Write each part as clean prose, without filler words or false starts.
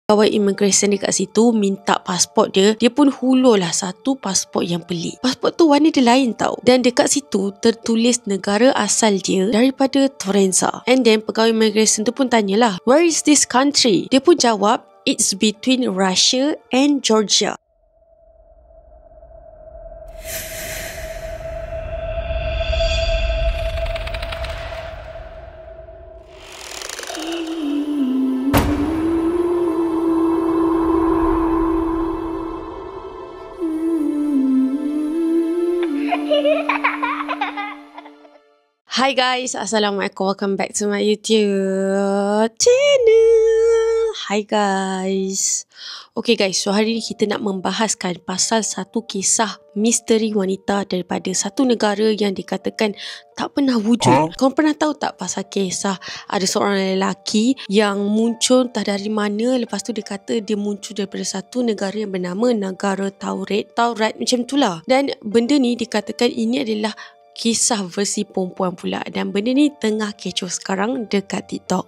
pegawai immigration dekat situ minta pasport dia pun hulurlah satu pasport yang pelik. Pasport tu warna dia lain tau. Dan dekat situ tertulis negara asal dia daripada Torenza. And then pegawai immigration tu pun tanyalah, "Where is this country?" Dia pun jawab, "It's between Russia and Georgia." Hi guys, Assalamualaikum. Welcome back to my YouTube channel. Hi guys. Okay guys, so hari ni kita nak membahaskan pasal satu kisah misteri wanita daripada satu negara yang dikatakan tak pernah wujud. Korang pernah tahu tak pasal kisah ada seorang lelaki yang muncul entah dari mana, lepas tu dia kata dia muncul daripada satu negara yang bernama negara Taurat macam itulah. Dan benda ni dikatakan ini adalah kisah versi perempuan pula, dan benda ni tengah kecoh sekarang dekat TikTok.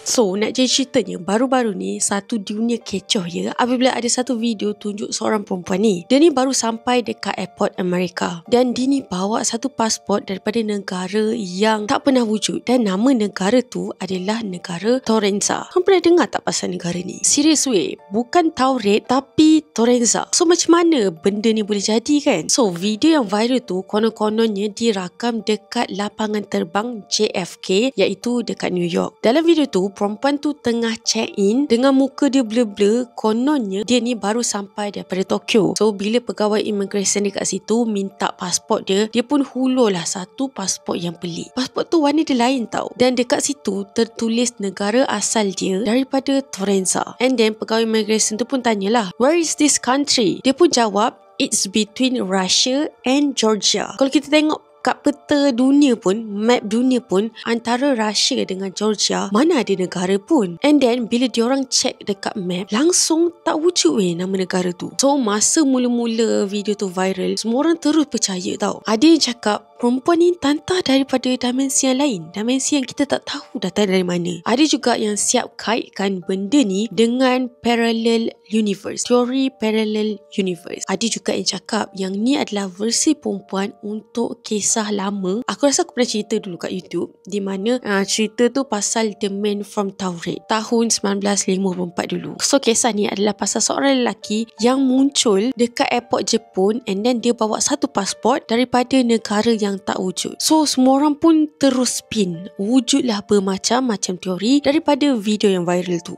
So, nak jadi ceritanya, baru-baru ni satu dunia kecoh ya apabila ada satu video tunjuk seorang perempuan ni. Dia ni baru sampai dekat airport Amerika, dan dia ni bawa satu pasport daripada negara yang tak pernah wujud, dan nama negara tu adalah negara Torenza. Kau pernah dengar tak pasal negara ni? Serius weh, bukan Tauret tapi Torenza. So macam mana benda ni boleh jadi kan? So video yang viral tu konon-kononnya dirakam dekat lapangan terbang JFK, iaitu dekat New York. Dalam video tu perempuan tu tengah check in dengan muka dia blur-blur. Kononnya dia ni baru sampai daripada Tokyo. So bila pegawai immigration dekat situ minta pasport dia pun hulurlah satu pasport yang pelik. Pasport tu warna dia lain tau. Dan dekat situ tertulis negara asal dia daripada Torenza. And then pegawai immigration tu pun tanyalah, "Where is this country?" Dia pun jawab, "It's between Russia and Georgia." Kalau kita tengok kat peta dunia pun, map dunia pun, antara Russia dengan Georgia mana ada negara pun. And then bila diorang check dekat map, langsung tak wujud nama negara tu. So masa mula-mula video tu viral, semua orang terus percaya tau. Ada yang cakap perempuan ni tantah daripada dimensi yang lain, dimensi yang kita tak tahu datang dari mana. Ada juga yang siap kaitkan benda ni dengan parallel universe, teori parallel universe. Ada juga yang cakap yang ni adalah versi perempuan untuk kisah lama. Aku rasa aku pernah cerita dulu kat YouTube, di mana cerita tu pasal The Man from Tauret tahun 1954 dulu. So kisah ni adalah pasal seorang lelaki yang muncul dekat airport Jepun, and then dia bawa satu pasport daripada negara yang tak wujud. So semua orang pun terus spin, wujudlah bermacam-macam teori daripada video yang viral tu.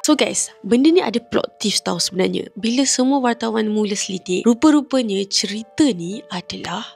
So guys, benda ni ada plot twist tau sebenarnya. Bila semua wartawan mula selidik, rupa-rupanya cerita ni adalah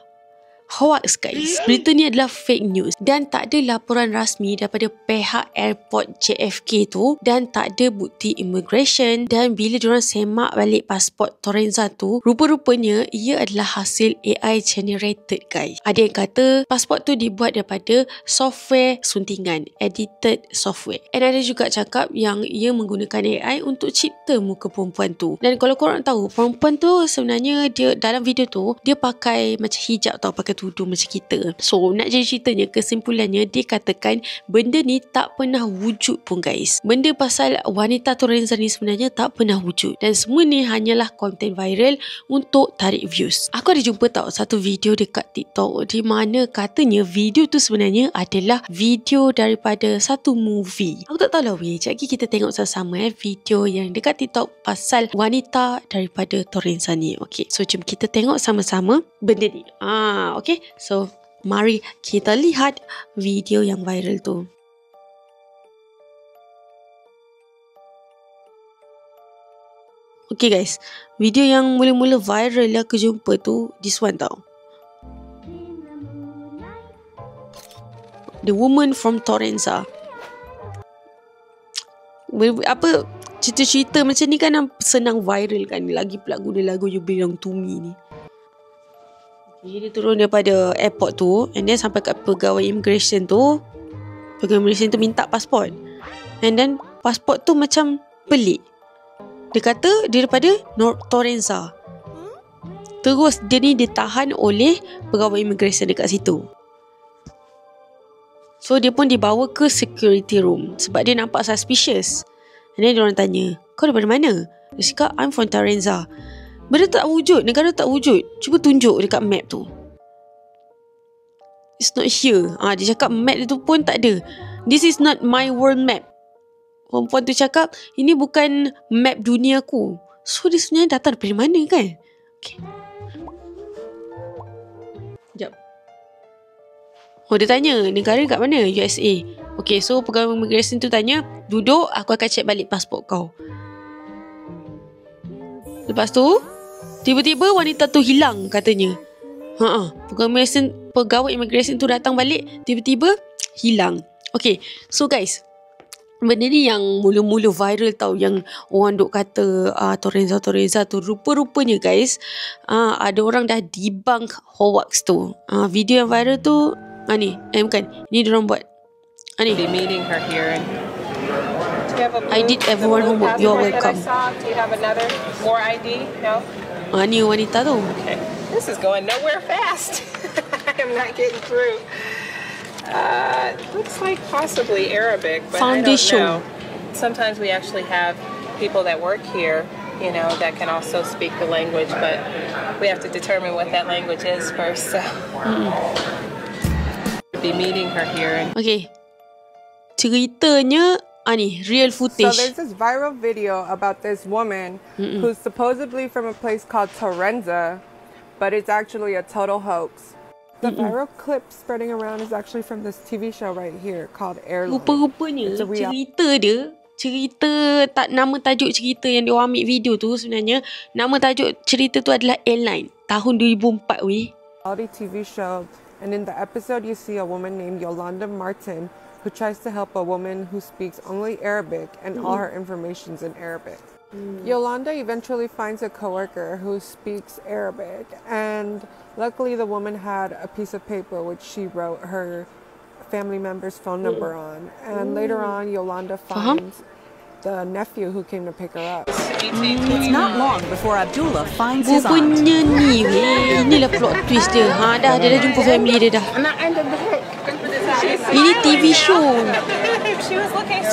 hoax guys. Berita ni adalah fake news dan tak ada laporan rasmi daripada pihak airport JFK tu, dan tak ada bukti immigration. Dan bila diorang semak balik pasport Torenza tu, rupa-rupanya ia adalah hasil AI generated guys. Ada yang kata pasport tu dibuat daripada software suntingan, edited software. And ada juga cakap yang ia menggunakan AI untuk cipta muka perempuan tu. Dan kalau korang tahu, perempuan tu sebenarnya dia dalam video tu dia pakai macam hijab tau, pakai tudung macam kita. So nak jadi ceritanya, kesimpulannya dia katakan benda ni tak pernah wujud pun guys. Benda pasal wanita Torenza ni sebenarnya tak pernah wujud, dan semua ni hanyalah konten viral untuk tarik views. Aku ada jumpa tau satu video dekat TikTok di mana katanya video tu sebenarnya adalah video daripada satu movie. Aku tak tahu lah weh, sekejap lagi kita tengok sama-sama video yang dekat TikTok pasal wanita daripada Torenza ni. Okay, so jom kita tengok sama-sama benda ni. Okay, so mari kita lihat video yang viral tu. Okay guys, video yang mula-mula viral yang aku jumpa tu, this one tau. The Woman from Torenza. Apa cerita-cerita macam ni kan senang viral kan, lagi pula guna lagu You Belong To Me ni. Jadi dia turun daripada airport tu, and then sampai kat pegawai immigration tu. Pegawai immigration tu minta pasport, and then pasport tu macam pelik. Dia kata dia daripada Torenza. Terus dia ni ditahan oleh pegawai immigration dekat situ. So dia pun dibawa ke security room sebab dia nampak suspicious. And then diorang tanya, kau daripada mana? Dia cakap, I'm from Tarenza. Benda tak wujud, negara tak wujud. Cuba tunjuk dekat map tu. It's not here. Dia cakap map tu pun tak ada. This is not my world map. Perempuan tu cakap, ini bukan map dunia aku. So dia sebenarnya datang dari mana kan? Okay. Sekejap. Dia tanya, negara kat mana? USA. Okay, so pegawai immigration tu tanya, duduk, aku akan check balik pasport kau. Lepas tu, tiba-tiba wanita tu hilang katanya. Pegawai immigration tu datang balik, tiba-tiba hilang. Okay, so guys, benda ni yang mula-mula viral tau, yang orang duk kata Torenza tu. Rupa-rupanya guys, ada orang dah debunk hoax tu. Video yang viral tu ni, bukan. Ni diorang buat. Ni. Be meeting her here. And I did everyone homework. You're welcome. Do you have another more ID? No. Ni wanita tu. Okay. This is going nowhere fast. I am not getting through. Looks like possibly Arabic, but Foundation. I don't know. Sometimes we actually have people that work here, that can also speak the language, but we have to determine what that language is first. So. Be meeting her here. And okay. Ceritanya ni real footage. So there's this viral video about this woman who's supposedly from a place called Tarenza, but it's actually a total hoax. The viral clip spreading around is actually from this TV show right here called Heirloom. Rupa-rupanya cerita nama tajuk cerita yang dia ambil video tu sebenarnya nama tajuk cerita tu adalah Airline tahun 2004 weh. Reality TV show, and in the episode you see a woman named Yolanda Martin who tries to help a woman who speaks only Arabic and all her information's in Arabic. Yolanda eventually finds a coworker who speaks Arabic, and luckily the woman had a piece of paper which she wrote her family member's phone number on, and later on Yolanda finds the nephew who came to pick her up. It's not long before Abdullah finds his aunt. Rupanya ni weh, inilah plot twist dia. Dia dah jumpa family dia dah. Ini TV show.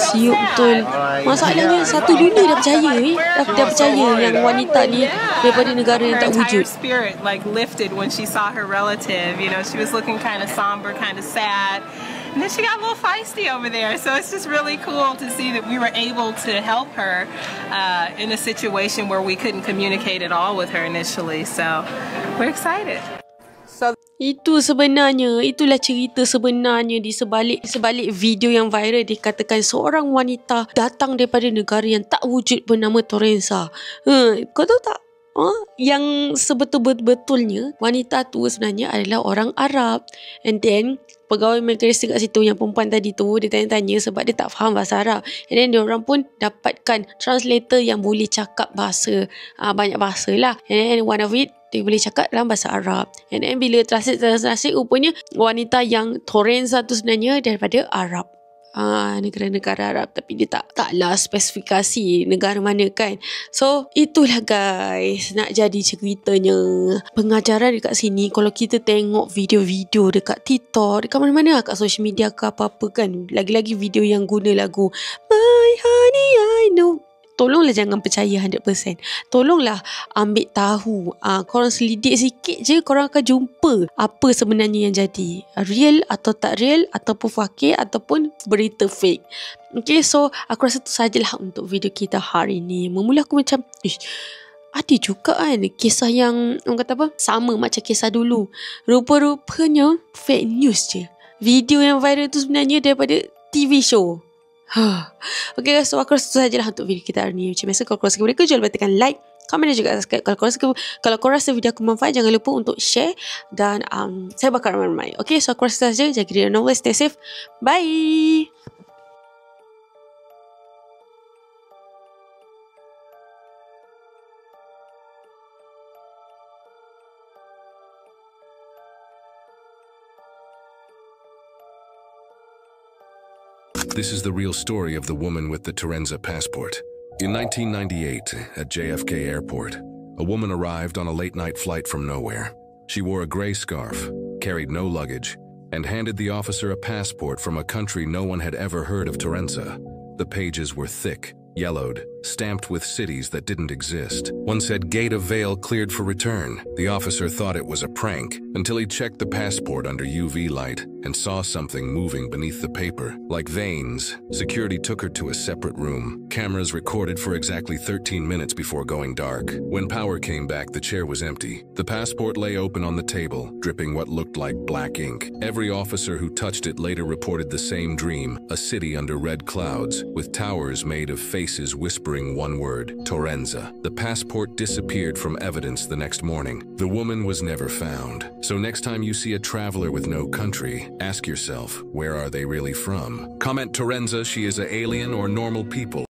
Siup betul. Masalahnya satu dunia dah percaya dah percaya yang wanita ni daripada negara yang tak wujud. Her spirit lifted when she saw her relative. She was looking kind of somber, kind of sad. And then she got a little feisty over there. So it's just really cool to see that we were able to help her in a situation where we couldn't communicate at all with her initially. So we're excited. Itulah cerita sebenarnya di sebalik video yang viral. Dikatakan seorang wanita datang daripada negara yang tak wujud bernama Torenza. Kau tahu tak? Yang sebetul-betulnya wanita tu sebenarnya adalah orang Arab. And then pegawai immigration kat situ yang perempuan tadi tu, dia tanya-tanya sebab dia tak faham bahasa Arab. And then diorang pun dapatkan translator yang boleh cakap bahasa banyak bahasa lah. And then one of it dia boleh cakap dalam bahasa Arab. And then bila translate rupanya wanita yang Torenza tu sebenarnya daripada Arab. Negara-negara Arab, tapi dia taklah spesifikasi negara mana kan. So itulah guys, nak jadi ceritanya pengajaran dekat sini. Kalau kita tengok video-video dekat TikTok, dekat mana-mana kat social media ke apa-apa kan, lagi-lagi video yang guna lagu My Honey I Know, tolonglah jangan percaya 100%. Tolonglah ambil tahu. Korang selidik sikit je, korang akan jumpa apa sebenarnya yang jadi. Real atau tak real, ataupun fakir, ataupun berita fake. Okay, so aku rasa tu sajalah untuk video kita hari ni. Memula aku macam, ada juga kan kisah yang orang kata apa, sama macam kisah dulu. Rupa-rupanya fake news je. Video yang viral tu sebenarnya daripada TV show. Okay guys, so aku rasa itu sajalah untuk video kita hari ni. Macam biasa, kalau korang suka video aku, jangan lupa tekan like, komen dan juga subscribe. Kalau korang rasa video aku bermanfaat, jangan lupa untuk share. Dan saya bakal ramai-ramai. Okay, so aku rasa saja. Jaga diri, stay safe. Bye. This is the real story of the woman with the Tarenza passport. In 1998, at JFK Airport, a woman arrived on a late-night flight from nowhere. She wore a gray scarf, carried no luggage, and handed the officer a passport from a country no one had ever heard of, Terenza. The pages were thick, yellowed, stamped with cities that didn't exist. One said Gate of Vale cleared for return. The officer thought it was a prank until he checked the passport under UV light and saw something moving beneath the paper, like veins. Security took her to a separate room. Cameras recorded for exactly 13 minutes before going dark. When power came back, the chair was empty. The passport lay open on the table, dripping what looked like black ink. Every officer who touched it later reported the same dream, a city under red clouds, with towers made of faces whispering one word, Terenza. The passport disappeared from evidence the next morning. The woman was never found. So next time you see a traveler with no country, ask yourself, where are they really from? Comment Terenza, she is an alien or normal people.